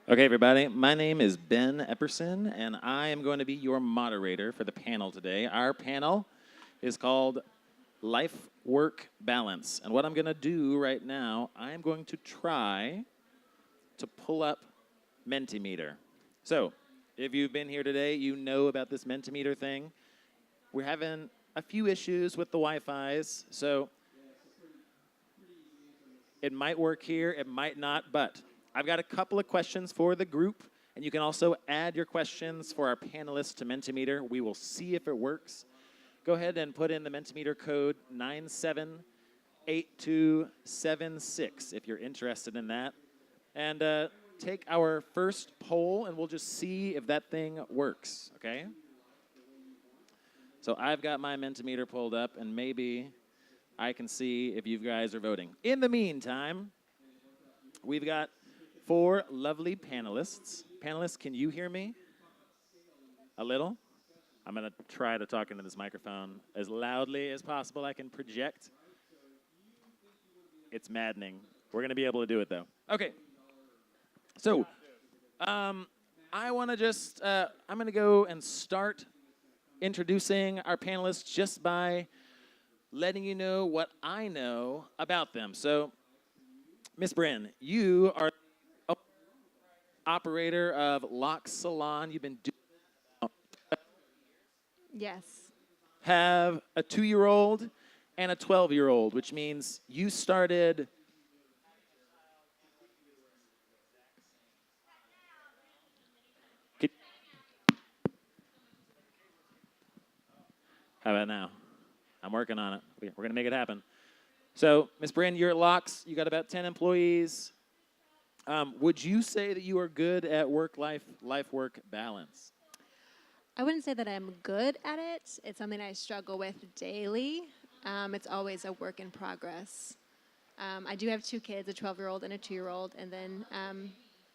Okay, everybody, my name is Ben Epperson, and I am going to be your moderator for the panel today. Our panel is called Lifework Balance. And what I'm going to do right now, I'm going to try to pull up Mentimeter. So, if you've been here today, you know about this Mentimeter thing. We're having a few issues with the Wi-Fi's, so it might work here, it might not, but I've got a couple of questions for the group, and you can also add your questions for our panelists to Mentimeter. We will see if it works. Go ahead and put in the Mentimeter code 978276 if you're interested in that. And take our first poll, and we'll just see if that thing works, okay? So I've got my Mentimeter pulled up, and maybe I can see if you guys are voting. In the meantime, we've got 4 lovely panelists. Panelists, can you hear me? A little? I'm going to try to talk into this microphone as loudly as possible. I can project. It's maddening. We're going to be able to do it, though. Okay. So, I want to just, I'm going to go and start introducing our panelists just by letting you know what I know about them. So, Miss Bryn, you are operator of Lock Salon. You've been doing Yes. have a 2-year-old and a 12-year-old, which means you started How about now? I'm working on it. We're going to make it happen. So, Ms. Bryn, you're at Locks. You got about 10 employees. Would you say that you are good at life-work balance? I wouldn't say that I'm good at it. It's something I struggle with daily. It's always a work in progress. I do have 2 kids, a 12-year-old and a 2-year-old, and then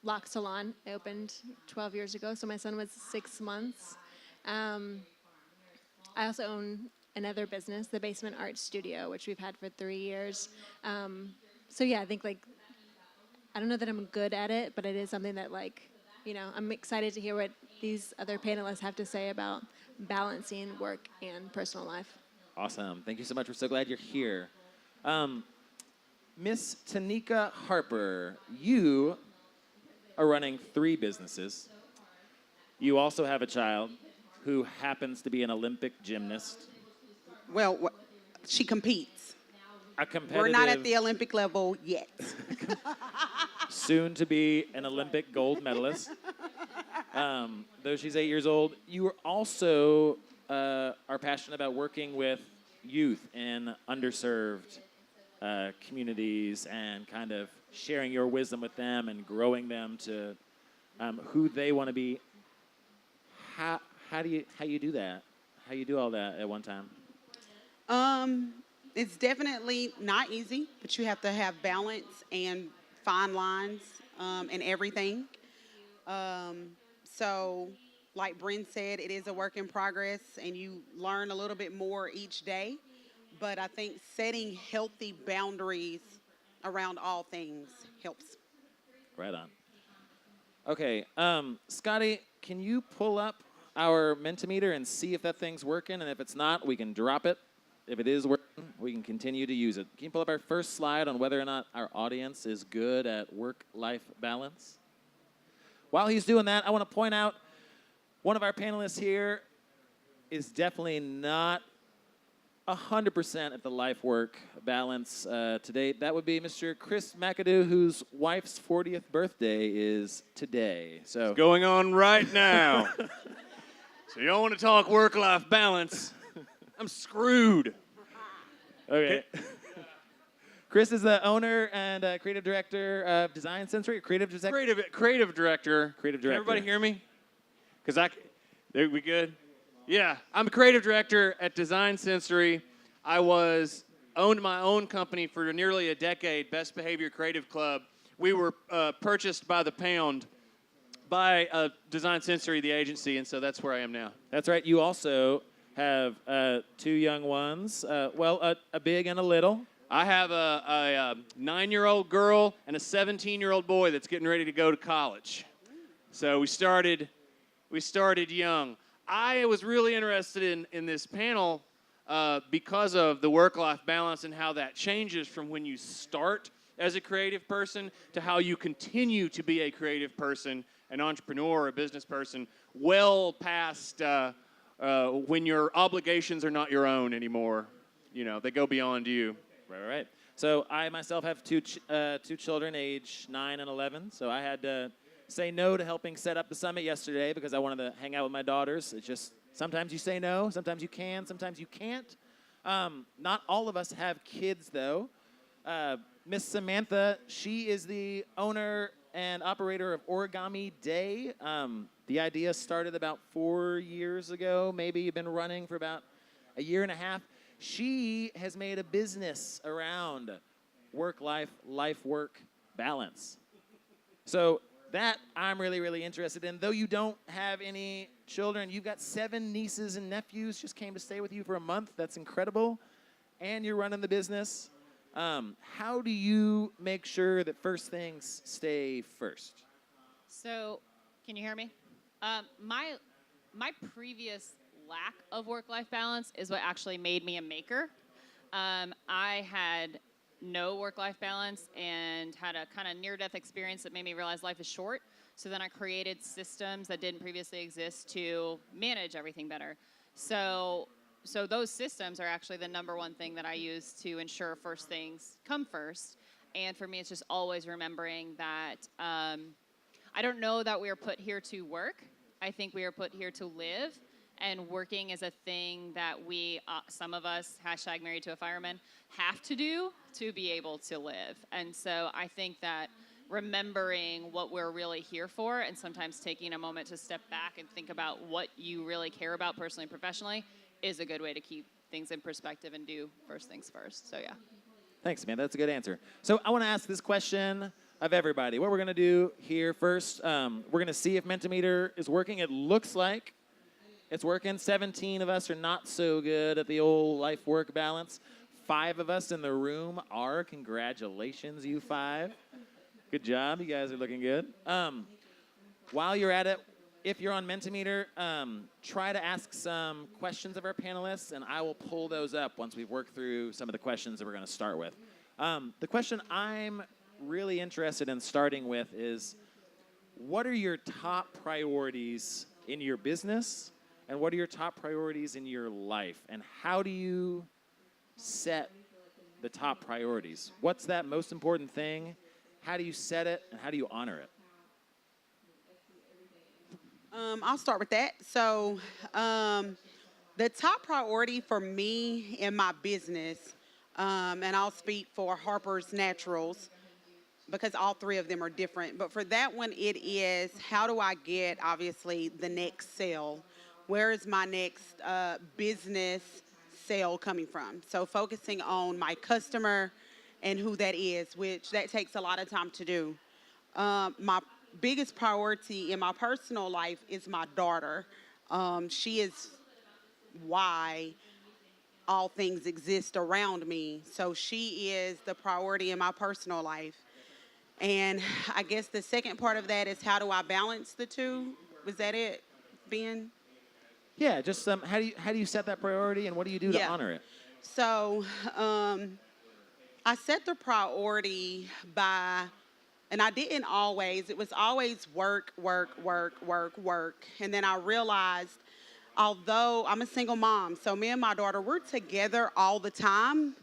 Lock Salon I opened 12 years ago, so my son was 6 months. I also own another business, the Basement Art Studio, which we've had for 3 years. So yeah, I think I don't know that I'm good at it, but it is something that I'm excited to hear what these other panelists have to say about balancing work and personal life. Awesome. Thank you so much. We're so glad you're here. Miss Tanika Harper, you are running 3 businesses. You also have a child who happens to be an Olympic gymnast. Well, she competes. A competitive, We're not at the Olympic level yet. soon to be an Olympic gold medalist. Though she's 8 years old, you also are passionate about working with youth in underserved communities and kind of sharing your wisdom with them and growing them to who they want to be. How do you do that? How you do all that at one time? It's definitely not easy, but you have to have balance and fine lines in everything. So, like Bryn said, it is a work in progress, and you learn a little bit more each day. But I think setting healthy boundaries around all things helps. Right on. Okay, Scotty, can you pull up our Mentimeter and see if that thing's working? And if it's not, we can drop it. If it is working, we can continue to use it. Can you pull up our first slide on whether or not our audience is good at work-life balance? While he's doing that, I want to point out one of our panelists here is definitely not 100% at the life-work balance to date. That would be Mr. Chris McAdoo, whose wife's 40th birthday is today. So it's going on right now. So you don't want to talk work-life balance. I'm screwed. Okay. Chris is the owner and creative director of Design Sensory. Creative director. Creative director. Creative director. Can everybody hear me? There we good? Yeah, I'm a creative director at Design Sensory. I owned my own company for nearly a decade, Best Behavior Creative Club. We were purchased by the pound by Design Sensory, the agency, and so that's where I am now. That's right. You also have 2 young ones, a big and a little. I have a 9-year-old girl and a 17-year-old boy that's getting ready to go to college. So we started young. I was really interested in this panel because of the work-life balance and how that changes from when you start as a creative person to how you continue to be a creative person, an entrepreneur, a business person, well past when your obligations are not your own anymore. You know, they go beyond you. Right. So I myself have two children, age 9 and 11. So I had to say no to helping set up the summit yesterday because I wanted to hang out with my daughters. It's just sometimes you say no, sometimes you can, sometimes you can't. Not all of us have kids, though. Miss Samantha, she is the owner and operator of Origami Day. The idea started about 4 years ago. Maybe you've been running for about a year and a half. She has made a business around work-life, life-work balance. So that I'm really, really interested in. Though you don't have any children, you've got 7 nieces and nephews just came to stay with you for a month. That's incredible. And you're running the business. How do you make sure that first things stay first? So, can you hear me? My previous lack of work-life balance is what actually made me a maker. I had no work-life balance and had a kind of near-death experience that made me realize life is short. So then I created systems that didn't previously exist to manage everything better. So those systems are actually the number one thing that I use to ensure first things come first. And for me, it's just always remembering that I don't know that we are put here to work. I think we are put here to live. And working is a thing that we, some of us, hashtag married to a fireman, have to do to be able to live. And so I think that remembering what we're really here for and sometimes taking a moment to step back and think about what you really care about personally and professionally is a good way to keep things in perspective and do first things first. So, yeah. Thanks, man. That's a good answer. So I want to ask this question of everybody. What we're going to do here first, we're going to see if Mentimeter is working. It looks like it's working. 17 of us are not so good at the old life-work balance. 5 of us in the room are. Congratulations, you 5. Good job. You guys are looking good. While you're at it, if you're on Mentimeter, try to ask some questions of our panelists, and I will pull those up once we've worked through some of the questions that we're going to start with. The question I'm really interested in starting with is, what are your top priorities in your business, and what are your top priorities in your life, and how do you set the top priorities? What's that most important thing? How do you set it, and how do you honor it? I'll start with that. So the top priority for me in my business, and I'll speak for Harper's Naturals because all 3 of them are different. But for that one, it is how do I get, obviously, the next sale? Where is my next business sale coming from? So focusing on my customer and who that is, which that takes a lot of time to do. My biggest priority in my personal life is my daughter. She is why all things exist around me. So she is the priority in my personal life. And I guess the second part of that is how do I balance the two? Was that it, Ben? Yeah, just how do you set that priority, and what do you do to honor it? So I set the priority by, and I didn't always, it was always work, work, work, work, work. And then I realized, although I'm a single mom, so me and my daughter, we're together all the time,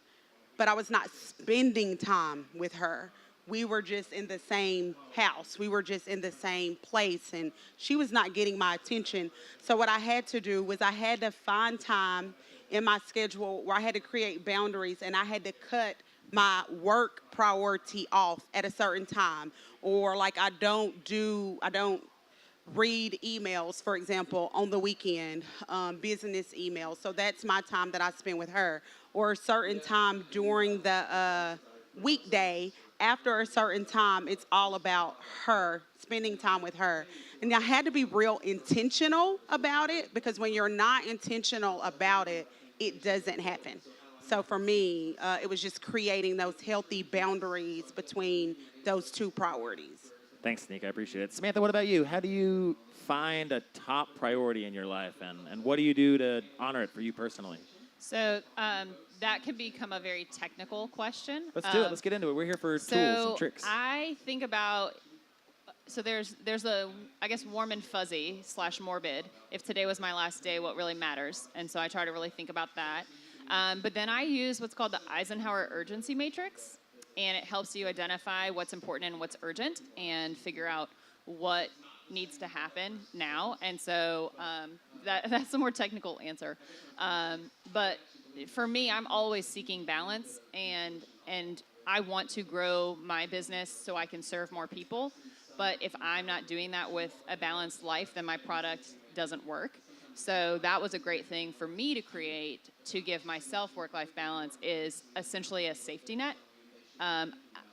but I was not spending time with her. We were just in the same house. We were just in the same place, and she was not getting my attention. So what I had to do was I had to find time in my schedule where I had to create boundaries, and I had to cut my work priority off at a certain time. Or like I don't read emails, for example, on the weekend, business emails. So that's my time that I spend with her. Or a certain time during the weekday, after a certain time, it's all about her, spending time with her. And I had to be real intentional about it, because when you're not intentional about it, it doesn't happen. So for me, it was just creating those healthy boundaries between those 2 priorities. Thanks, Nick. I appreciate it. Samantha, what about you? How do you find a top priority in your life, and what do you do to honor it for you personally? So that can become a very technical question. Let's do it. Let's get into it. We're here for tools and tricks. I think about, so there's a, I guess, warm and fuzzy / morbid. If today was my last day, what really matters? And so I try to really think about that. But then I use what's called the Eisenhower urgency matrix, and it helps you identify what's important and what's urgent and figure out what needs to happen now. And so that's a more technical answer. But for me, I'm always seeking balance, and I want to grow my business so I can serve more people. But if I'm not doing that with a balanced life, then my product doesn't work. So that was a great thing for me to create to give myself work-life balance, is essentially a safety net.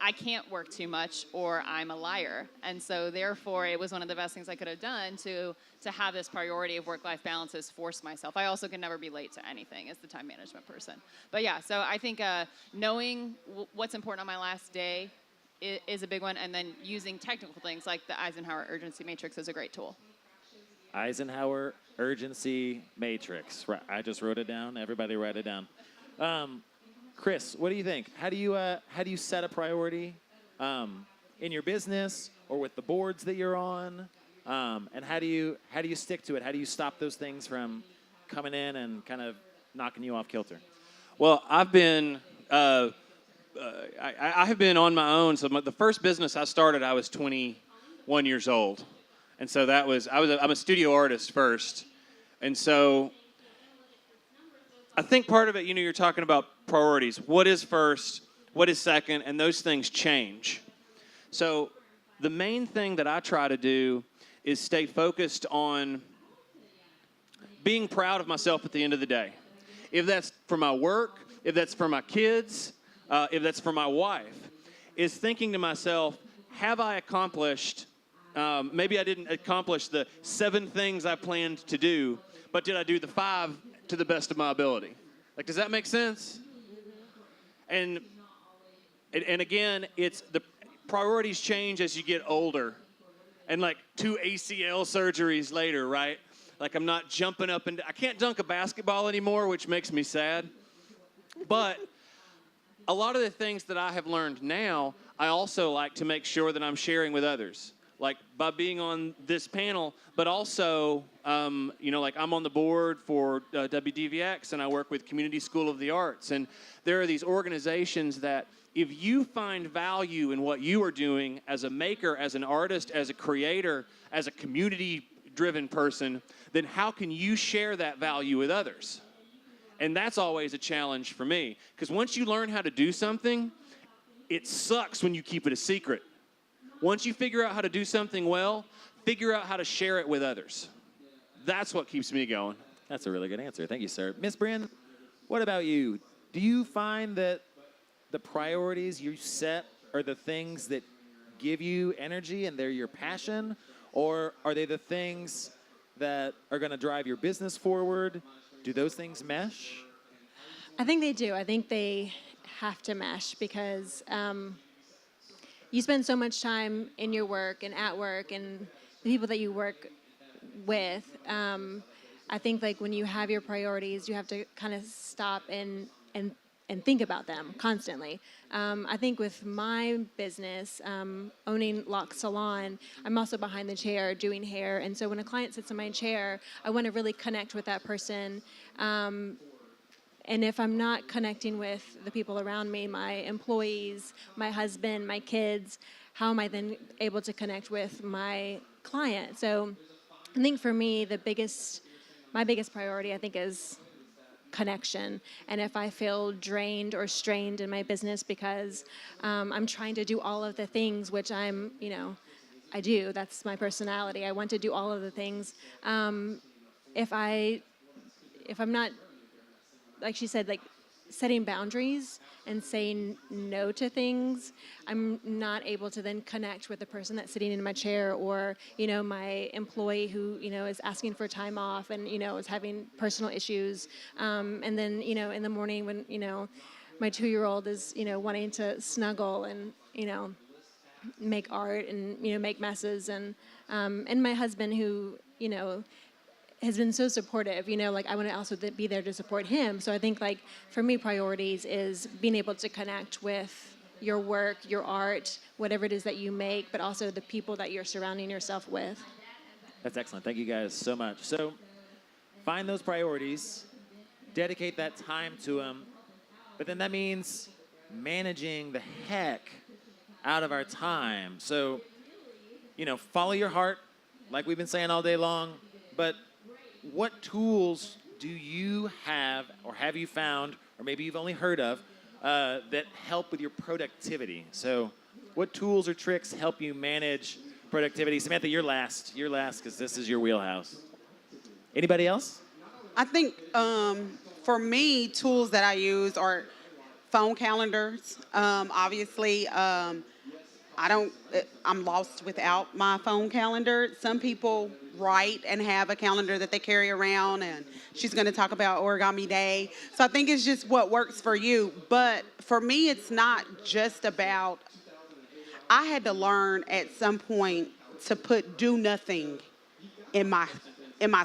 I can't work too much or I'm a liar. And so therefore it was one of the best things I could have done to have this priority of work-life balance, is force myself. I also can never be late to anything as the time management person. But yeah, so I think knowing what's important on my last day is a big one, and then using technical things like the Eisenhower urgency matrix is a great tool. Eisenhower urgency matrix. Right, I just wrote it down. Everybody write it down. Chris, what do you think? How do you set a priority in your business or with the boards that you're on? And how do you stick to it? How do you stop those things from coming in and kind of knocking you off kilter? Well, I've been I have been on my own. So the first business I started, I was 21 years old, and so I'm a studio artist first, and so I think part of it, you're talking about priorities. What is first? What is second? And those things change. So the main thing that I try to do is stay focused on being proud of myself at the end of the day. If that's for my work, if that's for my kids, if that's for my wife, is thinking to myself, have I accomplished, maybe I didn't accomplish the 7 things I planned to do, but did I do the 5 to the best of my ability? Like, does that make sense? And again, it's the priorities change as you get older. And like 2 ACL surgeries later, right? Like, I'm not jumping up and I can't dunk a basketball anymore, which makes me sad. But a lot of the things that I have learned now, I also like to make sure that I'm sharing with others. Like by being on this panel, but also, like I'm on the board for WDVX, and I work with Community School of the Arts. And there are these organizations that if you find value in what you are doing as a maker, as an artist, as a creator, as a community-driven person, then how can you share that value with others? And that's always a challenge for me. Because once you learn how to do something, it sucks when you keep it a secret. Once you figure out how to do something well, figure out how to share it with others. That's what keeps me going. That's a really good answer. Thank you, sir. Miss Bryn, what about you? Do you find that the priorities you set are the things that give you energy and they're your passion? Or are they the things that are going to drive your business forward? Do those things mesh? I think they do. I think they have to mesh because you spend so much time in your work and at work and the people that you work with. I think like when you have your priorities, you have to kind of stop and think about them constantly. I think with my business, owning Lock Salon, I'm also behind the chair doing hair. And so when a client sits in my chair, I want to really connect with that person. And if I'm not connecting with the people around me, my employees, my husband, my kids, how am I then able to connect with my client? So I think for me, my biggest priority, I think, is connection. And if I feel drained or strained in my business because I'm trying to do all of the things, which I do, that's my personality. I want to do all of the things. If I'm not, like she said, like setting boundaries and saying no to things, I'm not able to then connect with the person that's sitting in my chair or, my employee who, is asking for time off and, is having personal issues. And then, in the morning when, my 2-year-old is, wanting to snuggle and, make art and make messes, and my husband, who has been so supportive. Like I want to also be there to support him. So I think like for me, priorities is being able to connect with your work, your art, whatever it is that you make, but also the people that you're surrounding yourself with. That's excellent. Thank you guys so much. So find those priorities, dedicate that time to them, but then that means managing the heck out of our time. So, follow your heart, like we've been saying all day long, but what tools do you have or have you found, or maybe you've only heard of, that help with your productivity? So what tools or tricks help you manage productivity? Samantha, you're last. You're last because this is your wheelhouse. Anybody else? I think for me, tools that I use are phone calendars. Obviously, I'm lost without my phone calendar. Some people write and have a calendar that they carry around, and she's going to talk about Origami Day. So I think it's just what works for you. But for me, it's not just about, I had to learn at some point to put do nothing in my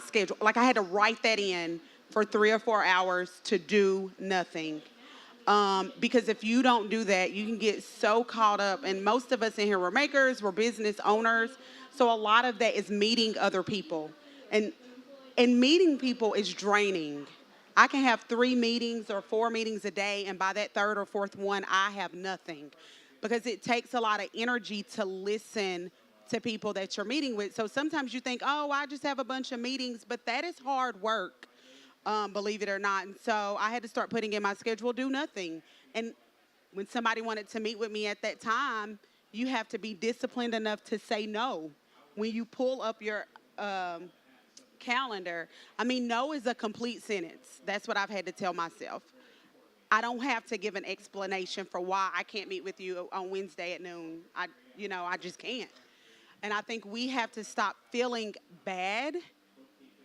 schedule. Like I had to write that in for 3 or 4 hours to do nothing. Because if you don't do that, you can get so caught up. And most of us in here, we're makers, we're business owners. So a lot of that is meeting other people. And meeting people is draining. I can have 3 meetings or 4 meetings a day, and by that 3rd or 4th one, I have nothing. Because it takes a lot of energy to listen to people that you're meeting with. So sometimes you think, oh, I just have a bunch of meetings, but that is hard work. Believe it or not. And so I had to start putting in my schedule, do nothing. And when somebody wanted to meet with me at that time, you have to be disciplined enough to say no. When you pull up your calendar, no is a complete sentence. That's what I've had to tell myself. I don't have to give an explanation for why I can't meet with you on Wednesday at noon. I just can't. And I think we have to stop feeling bad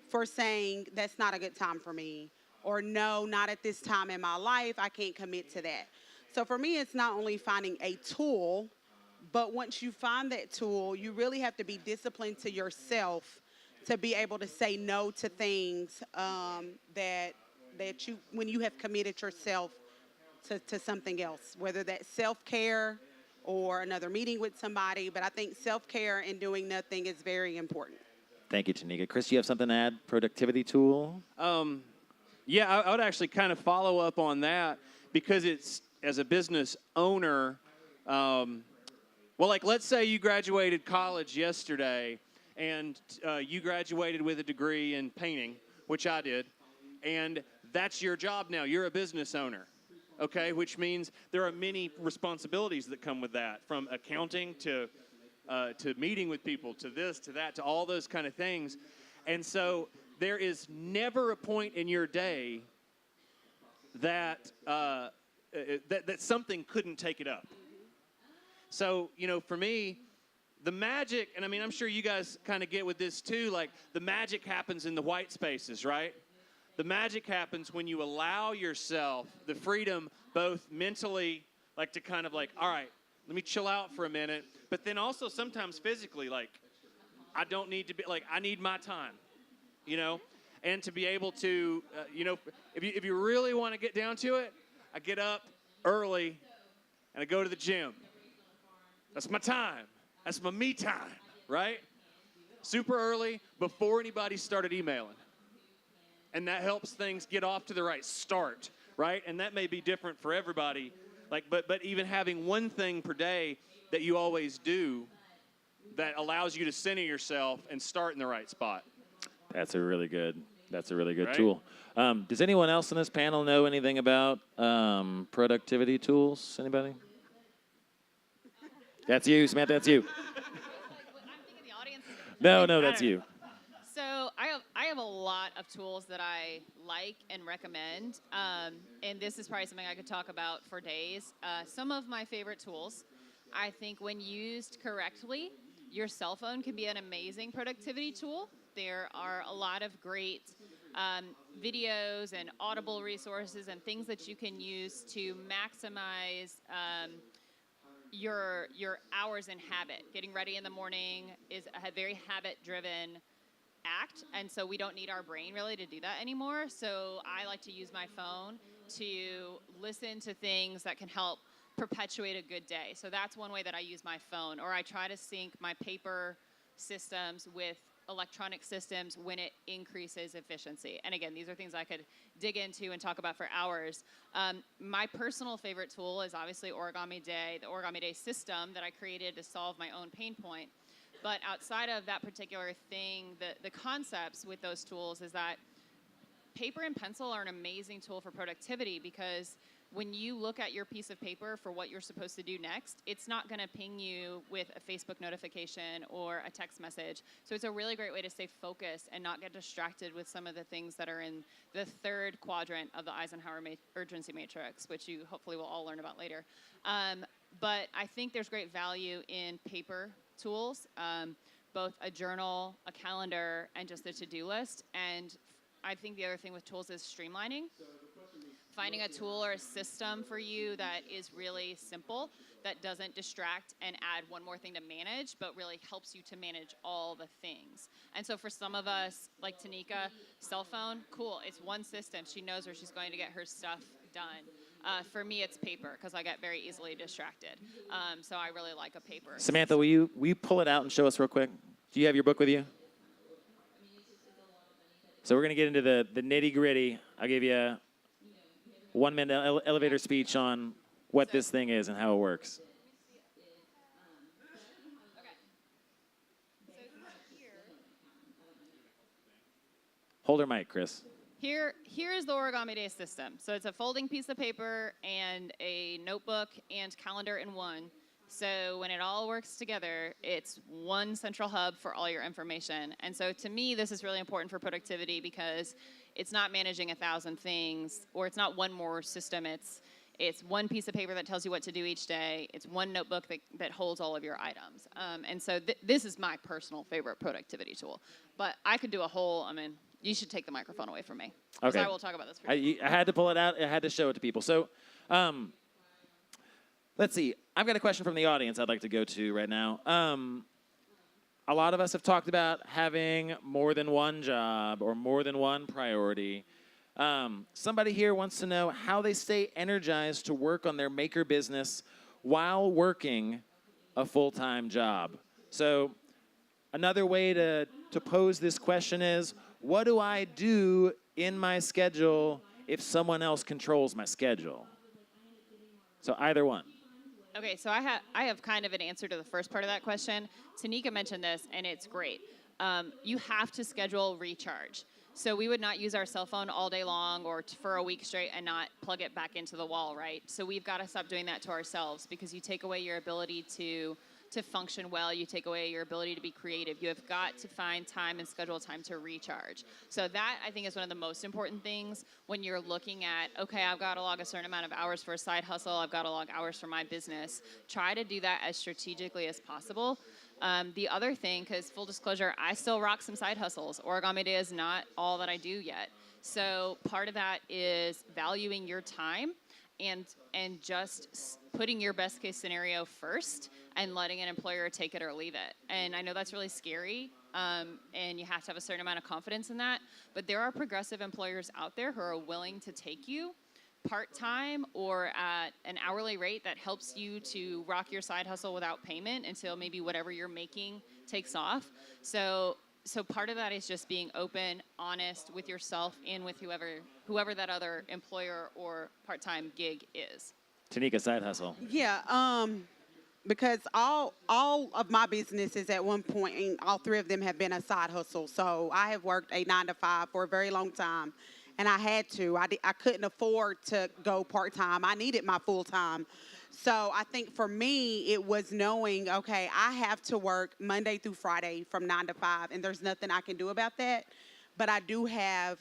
for saying that's not a good time for me, or no, not at this time in my life, I can't commit to that. So for me, it's not only finding a tool, but once you find that tool, you really have to be disciplined to yourself to be able to say no to things that you, when you have committed yourself to something else, whether that's self-care or another meeting with somebody. But I think self-care and doing nothing is very important. Thank you, Tanika. Chris, you have something to add? Productivity tool? Yeah, I would actually kind of follow up on that because it's, as a business owner, well, like let's say you graduated college yesterday and you graduated with a degree in painting, which I did, and that's your job now. You're a business owner, okay, which means there are many responsibilities that come with that, from accounting to meeting with people, to this, to that, to all those kind of things. And so there is never a point in your day that that something couldn't take it up. So, for me, the magic, and I'm sure you guys kind of get with this too, like the magic happens in the white spaces, right? The magic happens when you allow yourself the freedom, both mentally, like to kind of like, all right, let me chill out for a minute. But then also sometimes physically, like, I don't need to be, like, I need my time, And to be able to, if you really want to get down to it, I get up early and I go to the gym. That's my time. That's my me time, right? Super early before anybody started emailing. And that helps things get off to the right start, right? And that may be different for everybody. Like, but even having one thing per day that you always do that allows you to center yourself and start in the right spot. That's a really good Right? tool. Does anyone else on this panel know anything about productivity tools? Anybody? That's you, Samantha. That's you. I'm thinking the audience. No, that's you. So I have a lot of tools that I like and recommend, and this is probably something I could talk about for days. Some of my favorite tools, I think when used correctly, your cell phone can be an amazing productivity tool. There are a lot of great videos and Audible resources and things that you can use to maximize your hours in habit. Getting ready in the morning is a very habit-driven act, and so we don't need our brain really to do that anymore. So I like to use my phone to listen to things that can help perpetuate a good day. So that's one way that I use my phone, or I try to sync my paper systems with electronic systems when it increases efficiency. And again, these are things I could dig into and talk about for hours. My personal favorite tool is obviously Origami Day, the Origami Day system that I created to solve my own pain point. But outside of that particular thing, the concepts with those tools is that paper and pencil are an amazing tool for productivity, because when you look at your piece of paper for what you're supposed to do next, it's not going to ping you with a Facebook notification or a text message. So it's a really great way to stay focused and not get distracted with some of the things that are in the third quadrant of the Eisenhower urgency matrix, which you hopefully will all learn about later. But I think there's great value in paper tools, both a journal, a calendar, and just a to-do list. And I think the other thing with tools is streamlining. Finding a tool or a system for you that is really simple, that doesn't distract and add one more thing to manage, but really helps you to manage all the things. And so for some of us, like Tanika, cell phone, cool, it's one system. She knows where she's going to get her stuff done. For me, it's paper, because I get very easily distracted. So I really like a paper. Samantha, will you pull it out and show us real quick? Do you have your book with you? So we're going to get into the nitty-gritty. I'll give you a 1-minute elevator speech on what this thing is and how it works. Hold her mic, Chris. Here is the Origami Day system. So it's a folding piece of paper and a notebook and calendar in one. So when it all works together, it's one central hub for all your information. And so to me, this is really important for productivity, because it's not managing 1,000 things, or it's not one more system. It's one piece of paper that tells you what to do each day. It's one notebook that holds all of your items. And so this is my personal favorite productivity tool. But I could do a whole, you should take the microphone away from me. Okay. I will talk about this for you. I had to pull it out. I had to show it to people. So let's see. I've got a question from the audience I'd like to go to right now. A lot of us have talked about having more than one job or more than one priority. Somebody here wants to know how they stay energized to work on their maker business while working a full-time job. So another way to pose this question is, what do I do in my schedule if someone else controls my schedule? So either one. Okay, so I have kind of an answer to the first part of that question. Tanika mentioned this, and it's great. You have to schedule recharge. So we would not use our cell phone all day long or for a week straight and not plug it back into the wall, right? So we've got to stop doing that to ourselves, because you take away your ability to function well, you take away your ability to be creative. You have got to find time and schedule time to recharge. So that, I think, is one of the most important things when you're looking at, okay, I've got to log a certain amount of hours for a side hustle, I've got to log hours for my business. Try to do that as strategically as possible. The other thing, because full disclosure, I still rock some side hustles. Origami Day is not all that I do yet. So part of that is valuing your time and just putting your best case scenario first and letting an employer take it or leave it. And I know that's really scary, and you have to have a certain amount of confidence in that, but there are progressive employers out there who are willing to take you part-time or at an hourly rate that helps you to rock your side hustle without payment until maybe whatever you're making takes off. So part of that is just being open, honest with yourself and with whoever that other employer or part-time gig is. Tanika, side hustle. Yeah, because all of my businesses at one point, and all three of them have been a side hustle. So I have worked a 9-to-5 for a very long time, and I had to. I couldn't afford to go part-time. I needed my full-time. So I think for me, it was knowing, okay, I have to work Monday through Friday from 9 to 5, and there's nothing I can do about that. But I do have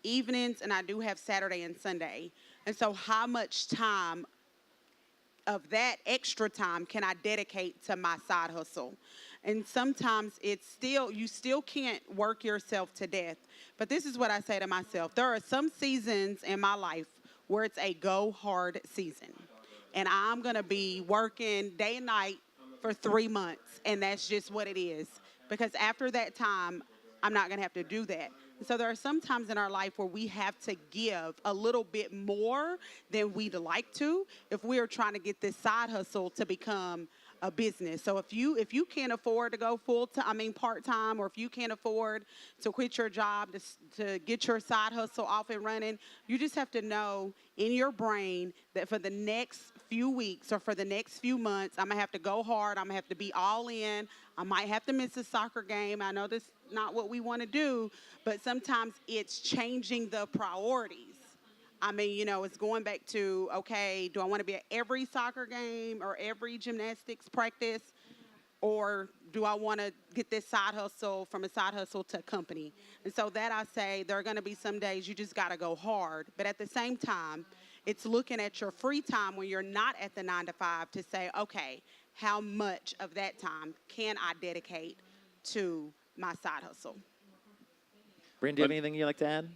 evenings, and I do have Saturday and Sunday. And so how much time of that extra time can I dedicate to my side hustle? And sometimes you still can't work yourself to death. But this is what I say to myself. There are some seasons in my life where it's a go hard season. and I'm going to be working day and night for 3 months, and that's just what it is. Because after that time, I'm not going to have to do that. So there are some times in our life where we have to give a little bit more than we'd like to if we are trying to get this side hustle to become a business. So if you can't afford to go part time, or if you can't afford to quit your job to get your side hustle off and running, you just have to know in your brain that for the next few weeks or for the next few months, I'm gonna have to go hard. I'm gonna have to be all in. I might have to miss a soccer game. I know that's not what we want to do, but sometimes it's changing the priorities. I mean, it's going back to, okay, do I want to be at every soccer game or every gymnastics practice? Or do I want to get this side hustle from a side hustle to a company? And so that I say there are going to be some days you just got to go hard. But at the same time, it's looking at your free time when you're not at the 9 to 5 to say, okay, how much of that time can I dedicate to my side hustle? Bryn, do you have anything you'd like to add?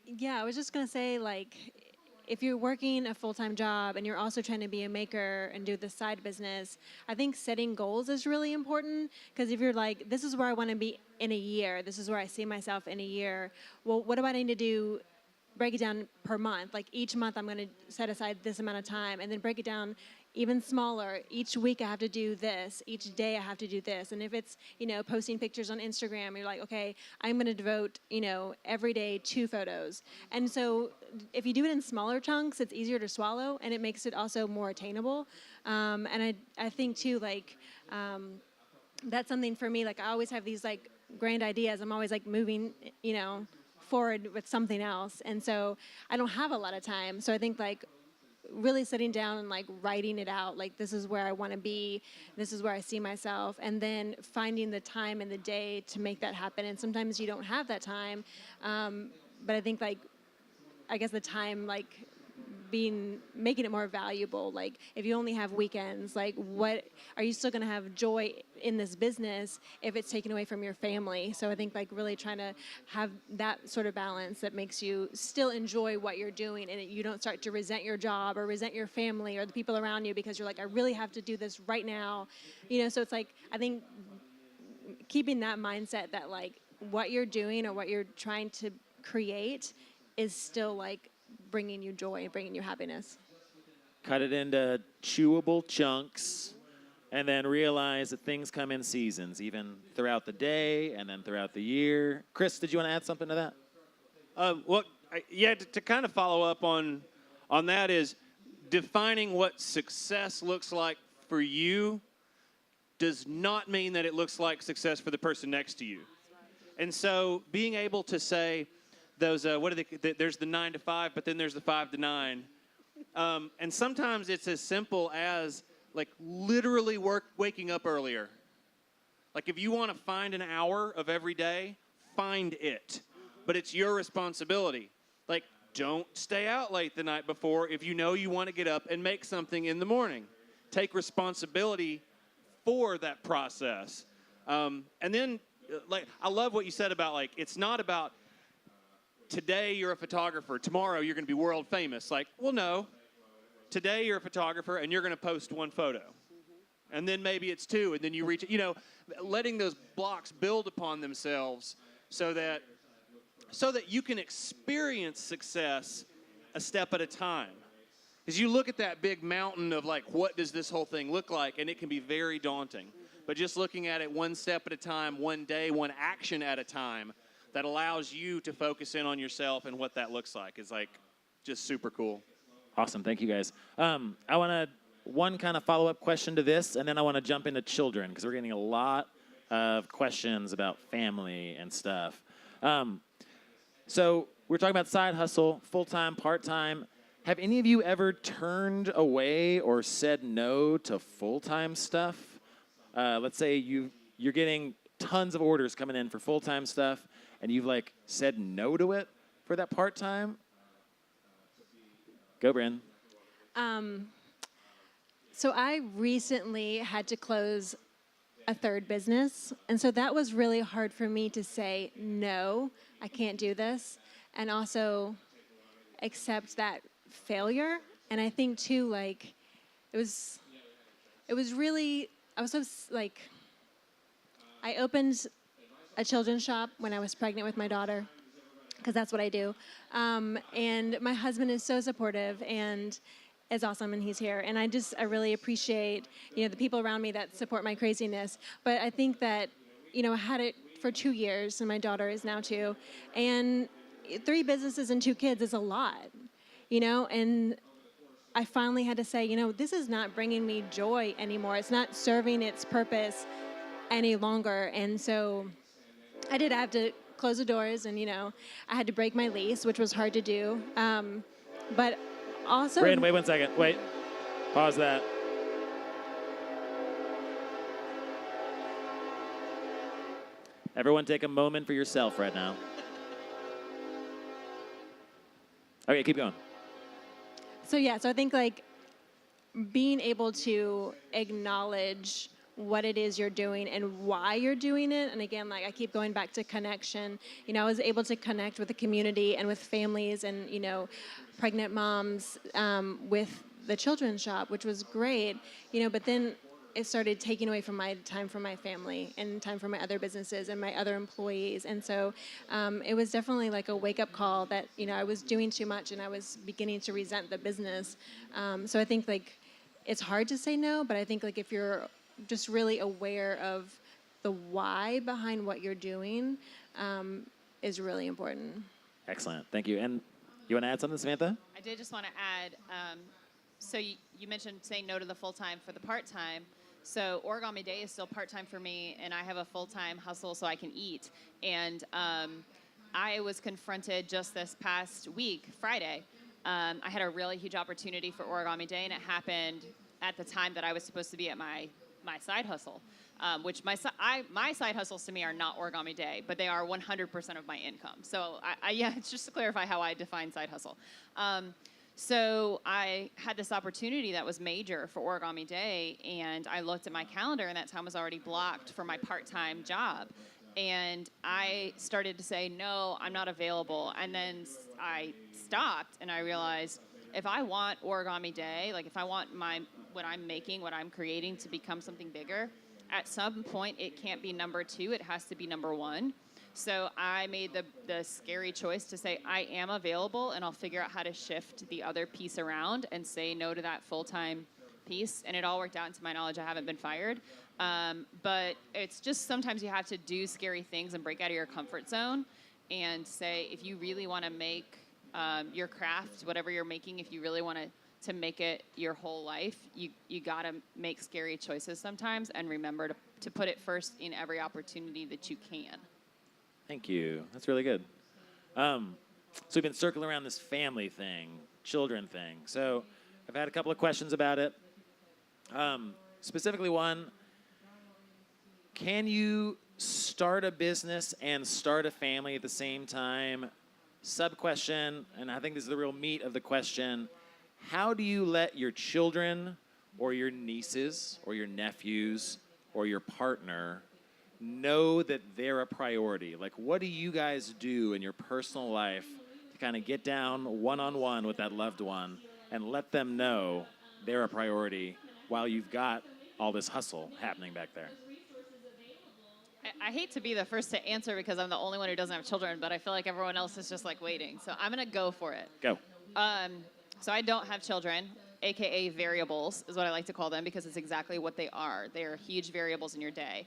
Yeah, I was just going to say, like, if you're working a full-time job and you're also trying to be a maker and do the side business, I think setting goals is really important, because if you're like, this is where I want to be in a year, this is where I see myself in a year, well, what do I need to do? Break it down per month. Like each month I'm going to set aside this amount of time, and then break it down even smaller. Each week I have to do this. Each day I have to do this. And if it's, posting pictures on Instagram, you're like, okay, I'm going to devote, every day 2 photos. And so if you do it in smaller chunks, it's easier to swallow, and it makes it also more attainable. And I think too, like, that's something for me. Like I always have these like grand ideas. I'm always like moving, forward with something else. And so I don't have a lot of time. So I think like really sitting down and like writing it out, like this is where I want to be, this is where I see myself, and then finding the time in the day to make that happen. And sometimes you don't have that time, but I think like, I guess the time like making it more valuable. Like if you only have weekends, like what are you still going to have joy in this business if it's taken away from your family? So I think like really trying to have that sort of balance that makes you still enjoy what you're doing, and you don't start to resent your job or resent your family or the people around you because you're like, I really have to do this right now. So it's like, I think keeping that mindset that like what you're doing or what you're trying to create is still like bringing you joy and bringing you happiness. Cut it into chewable chunks, and then realize that things come in seasons, even throughout the day and then throughout the year. Chris, did you want to add something to that? To kind of follow up on that is defining what success looks like for you does not mean that it looks like success for the person next to you. And so being able to say, those there's the 9 to 5, but then there's the 5 to 9, and sometimes it's as simple as like literally waking up earlier. Like if you want to find an hour of every day, find it, but it's your responsibility. Like don't stay out late the night before if you know you want to get up and make something in the morning. Take responsibility for that process, and then like I love what you said about like it's not about today you're a photographer, tomorrow you're going to be world famous. Like, well, no. Today you're a photographer and you're going to post 1 photo. And then maybe it's 2, and then you reach, letting those blocks build upon themselves so that you can experience success a step at a time. Because you look at that big mountain of like, what does this whole thing look like? And it can be very daunting. But just looking at it 1 step at a time, 1 day, 1 action at a time, that allows you to focus in on yourself and what that looks like is like just super cool. Awesome. Thank you, guys. I want one kind of follow-up question to this, and then I want to jump into children because we're getting a lot of questions about family and stuff. So we're talking about side hustle, full-time, part-time. Have any of you ever turned away or said no to full-time stuff? Let's say you're getting tons of orders coming in for full-time stuff, and you've like said no to it for that part-time? Go, Bryn. So I recently had to close a 3rd business, and so that was really hard for me to say, no, I can't do this, and also accept that failure And I think too, like, it was really, I was so like, I opened a children's shop when I was pregnant with my daughter, because that's what I do. And my husband is so supportive and is awesome, and he's here. And I really appreciate, the people around me that support my craziness. But I think that, I had it for 2 years, and my daughter is now 2. And 3 businesses and 2 kids is a lot, and I finally had to say, this is not bringing me joy anymore. It's not serving its purpose any longer. And so I did have to close the doors, and, I had to break my lease, which was hard to do. But also... Brandon, wait 1 second. Wait. Pause that. Everyone take a moment for yourself right now. Okay, keep going. So I think like being able to acknowledge what it is you're doing and why you're doing it. And again, like I keep going back to connection. I was able to connect with the community and with families and, pregnant moms with the children's shop, which was great, but then it started taking away from my time from my family and time from my other businesses and my other employees. And so it was definitely like a wake-up call that, I was doing too much and I was beginning to resent the business. So I think like it's hard to say no, but I think like if you're just really aware of the why behind what you're doing is really important. Excellent. Thank you. And you want to add something, Samantha? I did just want to add, so you mentioned saying no to the full-time for the part-time. So Origami Day is still part-time for me, and I have a full-time hustle so I can eat. And I was confronted just this past week, Friday. I had a really huge opportunity for Origami Day, and it happened at the time that I was supposed to be at my side hustle, which my side hustles to me are not Origami Day, but they are 100% of my income. So it's just to clarify how I define side hustle. So I had this opportunity that was major for Origami Day, and I looked at my calendar, and that time was already blocked for my part-time job. And I started to say, no, I'm not available. And then I stopped, and I realized if I want Origami Day, like if I want what I'm making, what I'm creating to become something bigger, at some point it can't be number 2, it has to be number 1. So I made the scary choice to say I am available, and I'll figure out how to shift the other piece around and say no to that full-time piece. And it all worked out. And to my knowledge, I haven't been fired. But it's just sometimes you have to do scary things and break out of your comfort zone and say if you really want to make your craft, whatever you're making, if you really want to make it your whole life, you got to make scary choices sometimes and remember to put it first in every opportunity that you can. Thank you. That's really good. So we've been circling around this family thing, children thing. So I've had a couple of questions about it. Specifically one, can you start a business and start a family at the same time? Sub-question, and I think this is the real meat of the question, how do you let your children or your nieces or your nephews or your partner know that they're a priority? Like, what do you guys do in your personal life to kind of get down one-on-one with that loved one and let them know they're a priority while you've got all this hustle happening back there? I hate to be the first to answer because I'm the only one who doesn't have children, but I feel like everyone else is just like waiting. So I'm going to go for it. Go. So I don't have children, AKA variables is what I like to call them because it's exactly what they are. They are huge variables in your day.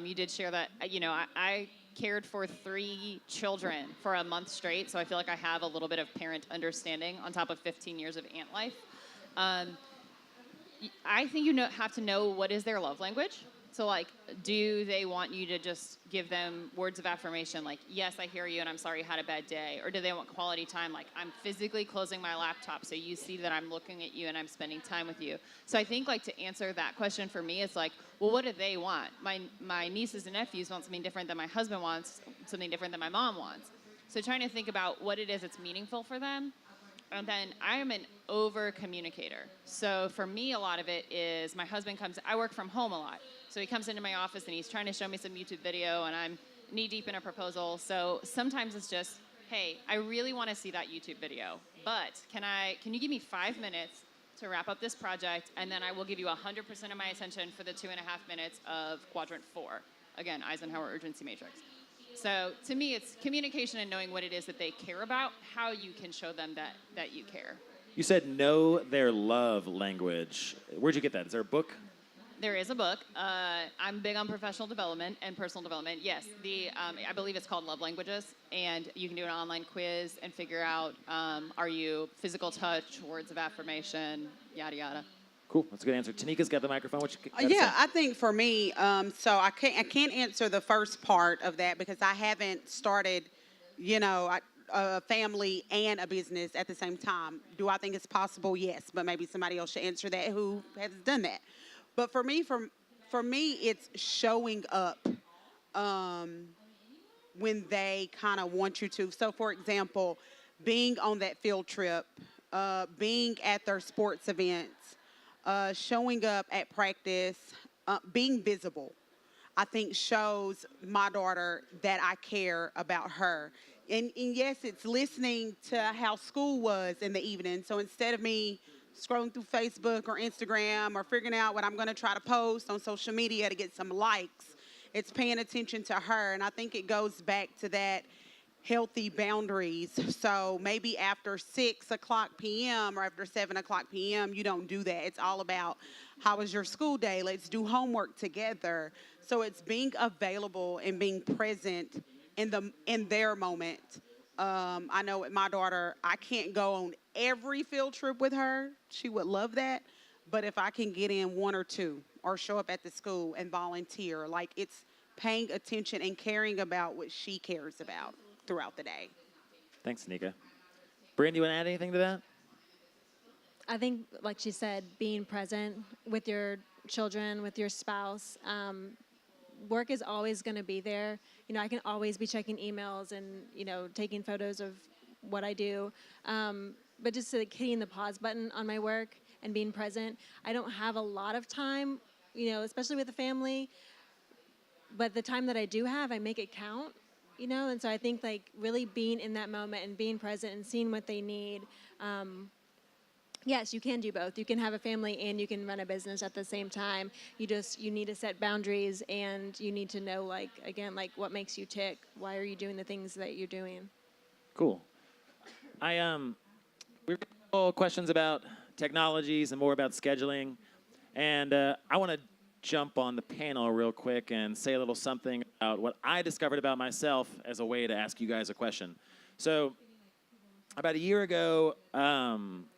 You did share that, I cared for 3 children for a month straight, so I feel like I have a little bit of parent understanding on top of 15 years of aunt life. I think you have to know what is their love language. So, like, do they want you to just give them words of affirmation, like, yes, I hear you, and I'm sorry you had a bad day? Or do they want quality time, like, I'm physically closing my laptop so you see that I'm looking at you and I'm spending time with you? So I think, like, to answer that question for me, it's like, well, what do they want? My nieces and nephews want something different than my husband wants, something different than my mom wants. So trying to think about what it is that's meaningful for them. And then I am an over-communicator. So for me, a lot of it is my husband I work from home a lot. So he comes into my office and he's trying to show me some YouTube video and I'm knee deep in a proposal. So sometimes it's just, hey, I really want to see that YouTube video. but can you give me 5 minutes to wrap up this project, and then I will give you 100% of my attention for the 2.5 minutes of quadrant 4. Again, Eisenhower urgency matrix. So to me, it's communication and knowing what it is that they care about, how you can show them that you care. You said know their love language. Where'd you get that? Is there a book? There is a book. I'm big on professional development and personal development. Yes, I believe it's called Love Languages, and you can do an online quiz and figure out, are you physical touch, words of affirmation, yada, yada. Cool. That's a good answer. Tanika's got the microphone. What you got to Yeah, say? I think for me, so I can't answer the first part of that because I haven't started, a family and a business at the same time. Do I think it's possible? Yes, but maybe somebody else should answer that who has done that. But for me, it's showing up when they kind of want you to. So, for example, being on that field trip, being at their sports events, showing up at practice, being visible, I think shows my daughter that I care about her. And yes, it's listening to how school was in the evening. So instead of me scrolling through Facebook or Instagram or figuring out what I'm going to try to post on social media to get some likes, it's paying attention to her. And I think it goes back to that healthy boundaries. So maybe after 6 o'clock p.m. or after 7 o'clock p.m., you don't do that. It's all about how was your school day? Let's do homework together. So it's being available and being present in their moment. I know with my daughter, I can't go on every field trip with her. She would love that. But if I can get in 1 or 2 or show up at the school and volunteer, like it's paying attention and caring about what she cares about throughout the day. Thanks, Tanika. Brandon, you want to add anything to that? I think, like she said, being present with your children, with your spouse. Work is always going to be there. I can always be checking emails and, taking photos of what I do. But just like hitting the pause button on my work and being present. I don't have a lot of time, especially with the family. But the time that I do have, I make it count, And so I think like really being in that moment and being present and seeing what they need. Yes, you can do both. You can have a family and you can run a business at the same time. You need to set boundaries and you need to know, like, again, like what makes you tick. Why are you doing the things that you're doing? Cool. We've got questions about technologies and more about scheduling. And I want to jump on the panel real quick and say a little something about what I discovered about myself as a way to ask you guys a question. So about a year ago,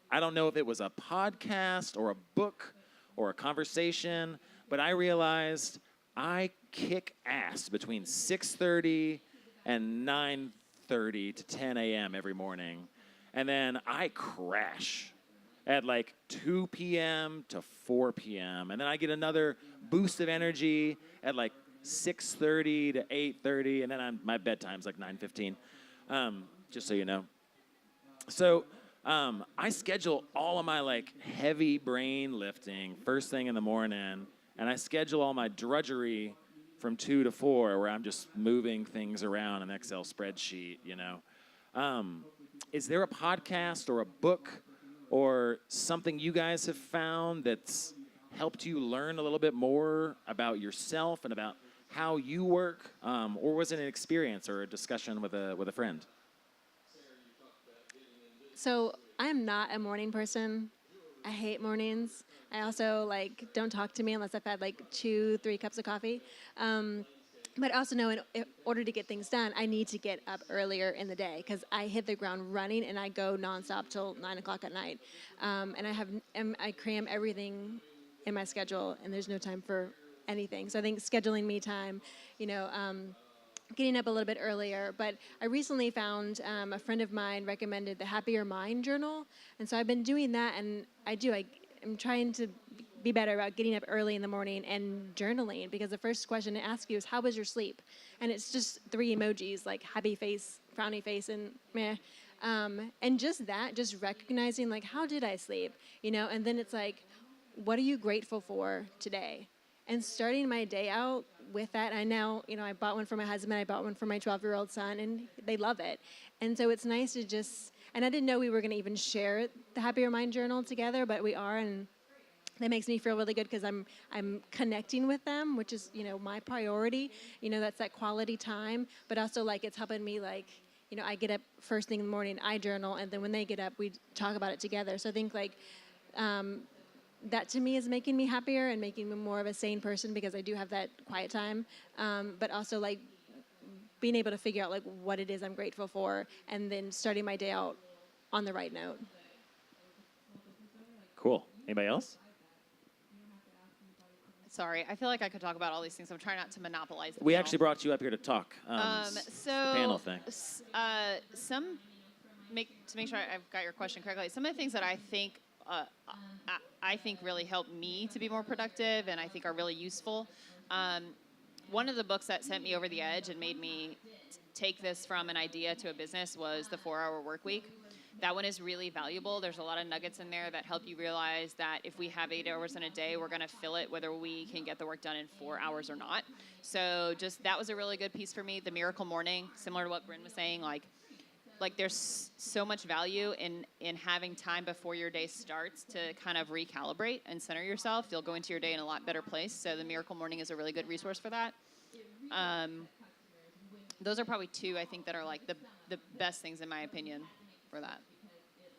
I don't know if it was a podcast or a book or a conversation, but I realized I kick ass between 6:30 and 9:30 to 10 a.m. every morning. And then I crash at like 2 p.m. to 4 p.m. And then I get another boost of energy at like 6:30 to 8:30. And then my bedtime's like 9:15, just so you know. So I schedule all of my like heavy brain lifting first thing in the morning, and I schedule all my drudgery from 2 to 4, where I'm just moving things around in an Excel spreadsheet. Is there a podcast or a book or something you guys have found that's helped you learn a little bit more about yourself and about how you work, or was it an experience or a discussion with a friend? So I am not a morning person. I hate mornings. I also don't talk to me unless I've had 2-3 cups of coffee. But I also know in order to get things done, I need to get up earlier in the day because I hit the ground running and I go nonstop till 9 o'clock at night. And I cram everything in my schedule and there's no time for anything. So I think scheduling me time, getting up a little bit earlier. But I recently found a friend of mine recommended the Happier Mind Journal. And so I've been doing that, and I'm trying to be better about getting up early in the morning and journaling, because the first question to ask you is, how was your sleep? And it's just 3 emojis, like happy face, frowny face, and meh. And just recognizing, how did I sleep? And then it's what are you grateful for today? And starting my day out with that. I now, I bought one for my husband, I bought one for my 12-year-old son, and they love it. And so it's nice to just, and I didn't know we were going to even share the Happier Mind Journal together, but we are, and that makes me feel really good because I'm connecting with them, which is, my priority. That's that quality time, but also like it's helping me like, I get up first thing in the morning, I journal, and then when they get up, we talk about it together. So I think like that to me is making me happier and making me more of a sane person because I do have that quiet time, but also like being able to figure out like what it is I'm grateful for and then starting my day out on the right note. Cool. Anybody else? Sorry, I feel like I could talk about all these things. I'm trying not to monopolize the We panel. actually brought you up here to talk. So the panel thing. To make sure I've got your question correctly, some of the things that I think really help me to be more productive and I think are really useful. One of the books that sent me over the edge and made me take this from an idea to a business was The 4-Hour Workweek. That one is really valuable. There's a lot of nuggets in there that help you realize that if we have 8 hours in a day, we're going to fill it whether we can get the work done in 4 hours or not. So just that was a really good piece for me. The Miracle Morning, similar to what Bryn was saying, like there's so much value in having time before your day starts to kind of recalibrate and center yourself. You'll go into your day in a lot better place. So the Miracle Morning is a really good resource for that. Those are probably two I think that are like the best things in my opinion for that.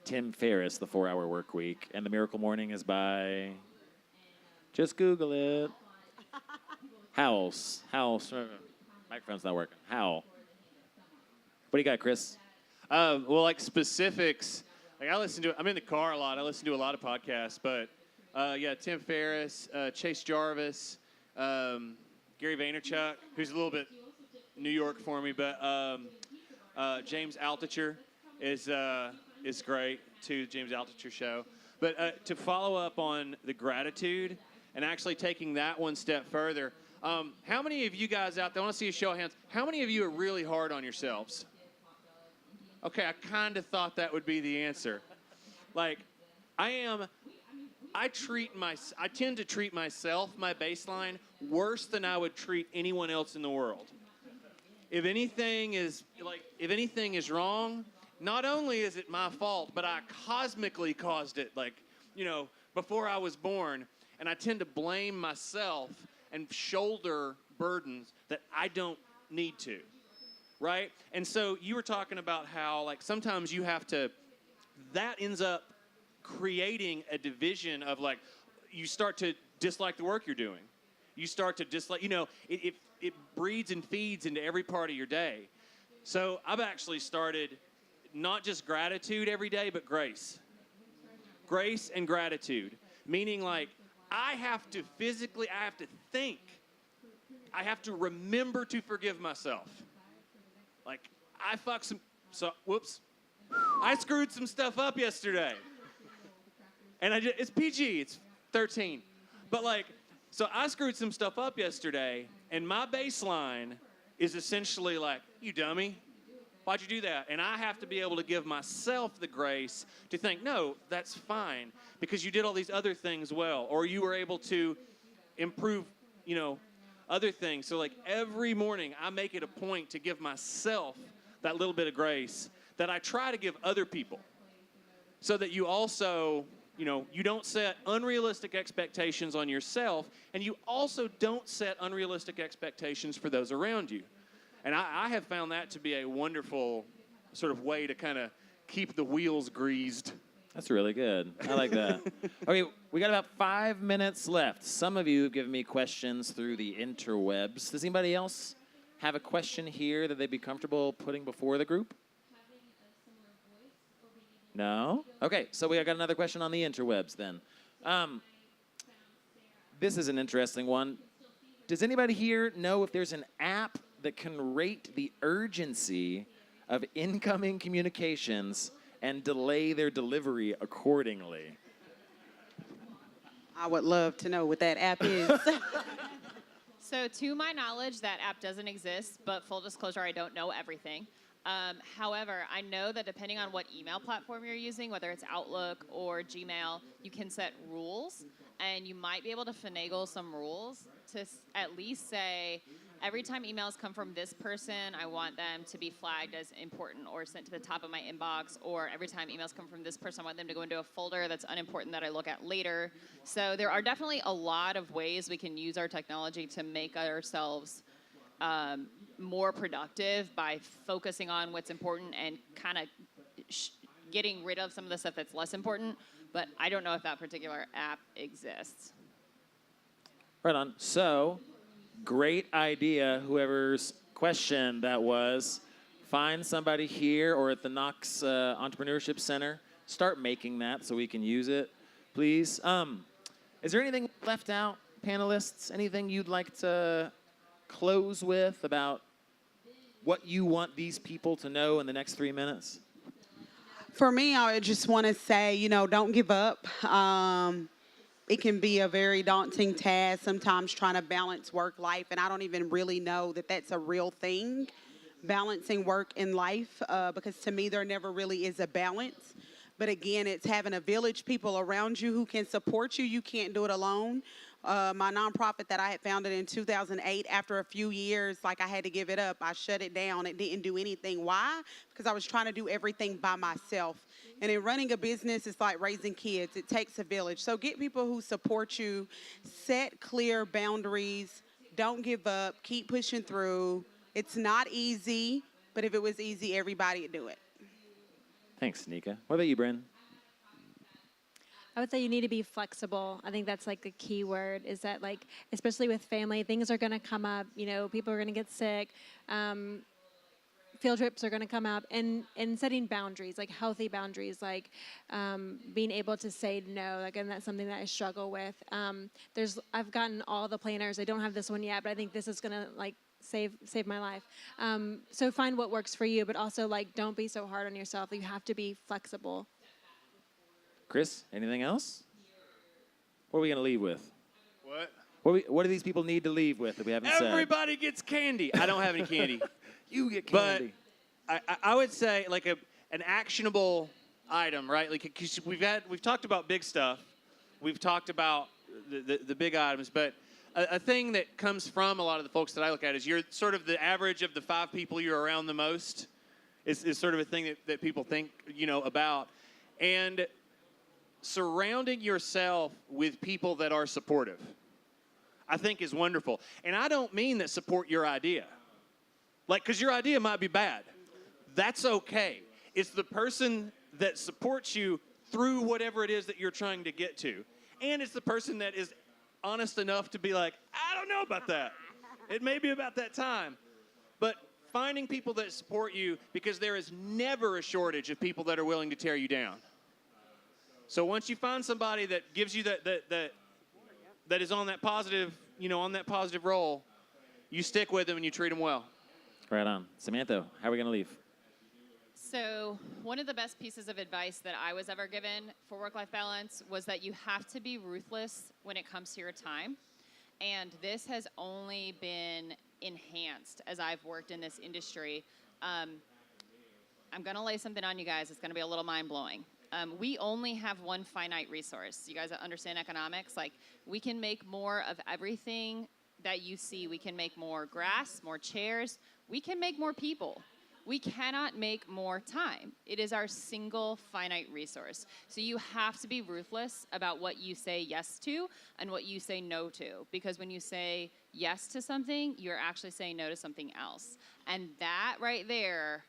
Tim Ferriss, The 4-Hour Workweek, and The Miracle Morning is by, just Google it. House. Microphone's not working. Howell. What do you got, Chris? Well, like specifics, like I'm in the car a lot. I listen to a lot of podcasts, but yeah, Tim Ferriss, Chase Jarvis, Gary Vaynerchuk, who's a little bit New York for me, but James Altucher is great too. James Altucher show. But to follow up on the gratitude and actually taking that one step further, how many of you guys out there? I want to see a show of hands. How many of you are really hard on yourselves? Okay, I kind of thought that would be the answer. Like, I tend to treat myself, my baseline, worse than I would treat anyone else in the world. If anything is wrong, not only is it my fault, but I cosmically caused it, before I was born. And I tend to blame myself and shoulder burdens that I don't need to. Right? And so you were talking about how, sometimes you have to, that ends up creating a division of, you start to dislike the work you're doing. You start to dislike, it breeds and feeds into every part of your day. So I've actually started not just gratitude every day, but grace. Grace and gratitude. Meaning, I have to think. I have to remember to forgive myself. I screwed some stuff up yesterday. And it's PG, it's 13. But so I screwed some stuff up yesterday, and my baseline is essentially you dummy, why'd you do that? And I have to be able to give myself the grace to think, no, that's fine, because you did all these other things well, or you were able to improve, other things. So every morning I make it a point to give myself that little bit of grace that I try to give other people, so that you also, you don't set unrealistic expectations on yourself, and you also don't set unrealistic expectations for those around you. And I have found that to be a wonderful sort of way to kind of keep the wheels greased. That's really good. I like that. Okay, we got about 5 minutes left. Some of you have given me questions through the interwebs. Does anybody else have a question here that they'd be comfortable putting before the group? No? Okay, so we got another question on the interwebs then. This is an interesting one. Does anybody here know if there's an app that can rate the urgency of incoming communications and delay their delivery accordingly? I would love to know what that app is. So to my knowledge, that app doesn't exist, but full disclosure, I don't know everything. However, I know that depending on what email platform you're using, whether it's Outlook or Gmail, you can set rules, and you might be able to finagle some rules. to at least say, every time emails come from this person, I want them to be flagged as important or sent to the top of my inbox, or every time emails come from this person, I want them to go into a folder that's unimportant that I look at later. So there are definitely a lot of ways we can use our technology to make ourselves more productive by focusing on what's important and kind of getting rid of some of the stuff that's less important. But I don't know if that particular app exists. Right on. So, great idea, whoever's question that was. Find somebody here or at the Knox Entrepreneurship Center. Start making that so we can use it, please. Is there anything left out, panelists? Anything you'd like to close with about what you want these people to know in the next 3 minutes? For me, I would just want to say, don't give up. It can be a very daunting task sometimes trying to balance work life, and I don't even really know that that's a real thing, balancing work and life, because to me there never really is a balance. But again, it's having a village, people around you who can support you. You can't do it alone. My nonprofit that I had founded in 2008, after a few years, I had to give it up. I shut it down. It didn't do anything. Why? Because I was trying to do everything by myself. And in running a business, it's like raising kids. It takes a village. So get people who support you. Set clear boundaries. Don't give up. Keep pushing through. It's not easy, but if it was easy, everybody would do it. Thanks, Nika. What about you, Bryn? I would say you need to be flexible. I think that's the key word is that especially with family, things are going to come up. People are going to get sick. Field trips are going to come up, and setting boundaries, healthy boundaries, being able to say no. And that's something that I struggle with. I've gotten all the planners. I don't have this one yet, but I think this is going to save my life. So find what works for you, but also don't be so hard on yourself. You have to be flexible. Chris, anything else? What are we going to leave with? What? What do these people need to leave with that we haven't said? Everybody gets candy. I don't have any candy. You get candy. But I would say an actionable item, right? Cause we've talked about big stuff. We've talked about the big items, but a thing that comes from a lot of the folks that I look at is you're sort of the average of the 5 people you're around the most is sort of a thing that people think, about. And surrounding yourself with people that are supportive, I think is wonderful. And I don't mean that support your idea. Because your idea might be bad. That's okay. It's the person that supports you through whatever it is that you're trying to get to. And it's the person that is honest enough to be I don't know about that. It may be about that time. But finding people that support you, because there is never a shortage of people that are willing to tear you down. So once you find somebody that gives you that is on that positive, on that positive role, you stick with them and you treat them well. Right on. Samantha, how are we going to leave? So one of the best pieces of advice that I was ever given for work-life balance was that you have to be ruthless when it comes to your time. And this has only been enhanced as I've worked in this industry. I'm going to lay something on you guys. It's going to be a little mind-blowing. We only have one finite resource. You guys understand economics? We can make more of everything that you see. We can make more grass, more chairs. We can make more people. We cannot make more time. It is our single finite resource. So you have to be ruthless about what you say yes to and what you say no to. Because when you say yes to something, you're actually saying no to something else. And that right there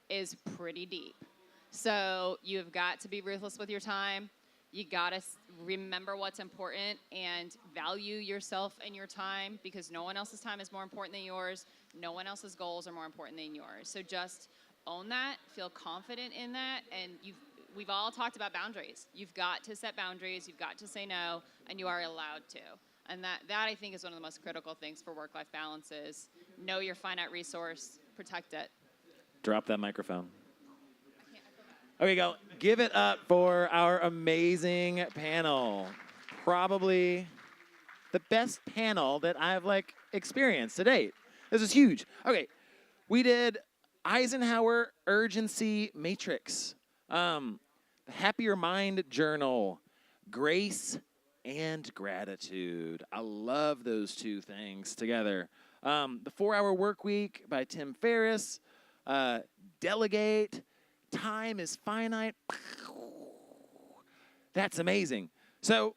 is pretty deep. So you've got to be ruthless with your time. You got to remember what's important and value yourself and your time, because no one else's time is more important than yours. No one else's goals are more important than yours. So just own that, feel confident in that, and we've all talked about boundaries. You've got to set boundaries, you've got to say no, and you are allowed to. And that I think is one of the most critical things for work-life balance is know your finite resource, protect it. Drop that microphone. Okay, go. Give it up for our amazing panel. Probably the best panel that I've experienced to date. This is huge. Okay, we did Eisenhower Urgency Matrix, the Happier Mind Journal, Grace and gratitude. I love those two things together. The 4-Hour Work Week by Tim Ferriss. Delegate. Time is finite. That's amazing. So,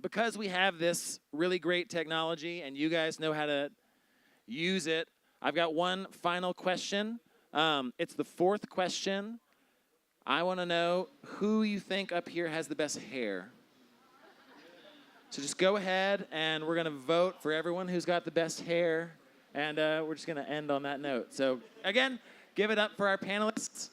because we have this really great technology and you guys know how to use it, I've got one final question. It's the 4th question. I want to know who you think up here has the best hair. So just go ahead, and we're going to vote for everyone who's got the best hair, and we're just going to end on that note. So again, give it up for our panelists.